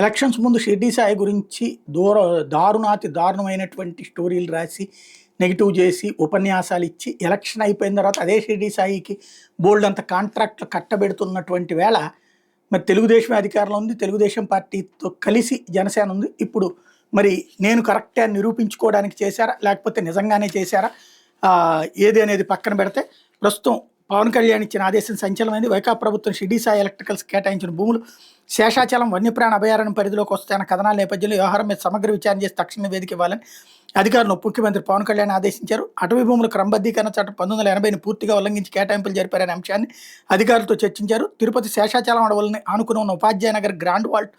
Elections ముందు షిర్డీ సాయి గురించి దారుణాతి దారుణమైనటువంటి స్టోరీలు రాసి నెగిటివ్ చేసి ఉపన్యాసాలు ఇచ్చి ఎలక్షన్ అయిపోయిన తర్వాత అదే షిర్డీ సాయికి బోల్డ్ అంత కాంట్రాక్ట్లు కట్టబెడుతున్నటువంటి వేళ మరి తెలుగుదేశం అధికారంలో ఉంది. తెలుగుదేశం పార్టీతో కలిసి జనసేన ఉంది. ఇప్పుడు మరి నేను కరెక్టే అని నిరూపించుకోవడానికి చేశారా లేకపోతే నిజంగానే చేశారా ఏది అనేది పక్కన పెడితే ప్రస్తుతం పవన్ కళ్యాణ్ ఇచ్చిన ఆదేశం సంచలనమైంది. వైకాపా ప్రభుత్వం షిర్డీ సాయి ఎలక్ట్రికల్స్ కేటాయించిన భూములు శేషాచలం వన్యప్రాణ అభయారణ్యం పరిధిలోకి వస్తాయన్న కథనాల నేపథ్యంలో వ్యవహారం మీద సమగ్ర విచారణ చేసి తక్షణ నివేదిక ఇవ్వాలని అధికారులను ముఖ్యమంత్రి పవన్ కళ్యాణ్ ఆదేశించారు. అటవీ భూముల క్రమబద్ధీకరణ చట్టం 1980ని పూర్తిగా ఉల్లంఘించి కేటాయింపులు జరిపారనే అంశాన్ని అధికారులతో చర్చించారు. తిరుపతి శేషాచలం అడవులని ఆనుకుని ఉన్న ఉపాధ్యాయ నగర్ గ్రాండ్ వాల్ట్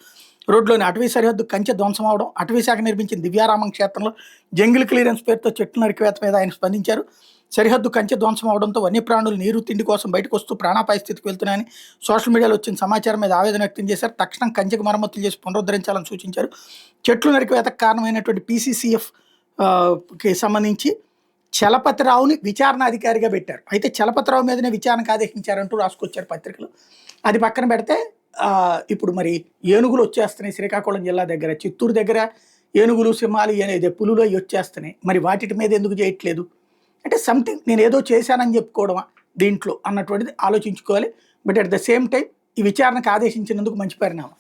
రోడ్లోని అటవీ సరిహద్దు కంచె ధ్వంసం అవడం, అటవీ శాఖ నిర్మించిన దివ్యారామం క్షేత్రంలో జంగిల్ క్లియరెన్స్ పేరుతో చెట్లు నరికివేత మీద ఆయన స్పందించారు. సరిహద్దు కంచె ధ్వంసం అవడంతో వన్యప్రాణులు నీరు తిండి కోసం బయటకు వస్తూ ప్రాణాపాయ స్థితికి వెళ్తున్నాయని సోషల్ మీడియాలో వచ్చిన సమాచారం మీద ఆవేదన వ్యక్తం చేశారు. తక్షణం కంచెకు మరమ్మతులు చేసి పునరుద్ధరించాలని సూచించారు. చెట్లు నరికివేతకు కారణమైనటువంటి PCCF కి సంబంధించి చలపతిరావుని విచారణ అధికారిగా పెట్టారు. అయితే చలపతిరావు మీదనే విచారణకు ఆదేశించారంటూ రాసుకొచ్చారు పత్రికలు. అది పక్కన పెడితే ఇప్పుడు మరి ఏనుగులు వచ్చేస్తున్నాయి. శ్రీకాకుళం జిల్లా దగ్గర, చిత్తూరు దగ్గర ఏనుగులు, సింహాలు అనేది పులులు అవి వచ్చేస్తున్నాయి. మరి వాటి మీద ఎందుకు చేయట్లేదు అంటే సంథింగ్ నేను ఏదో చేశానని చెప్పుకోవడమా దీంట్లో అన్నటువంటిది ఆలోచించుకోవాలి. But at the same time ఈ విచారణకు ఆదేశించినందుకు మంచి పరిణామం.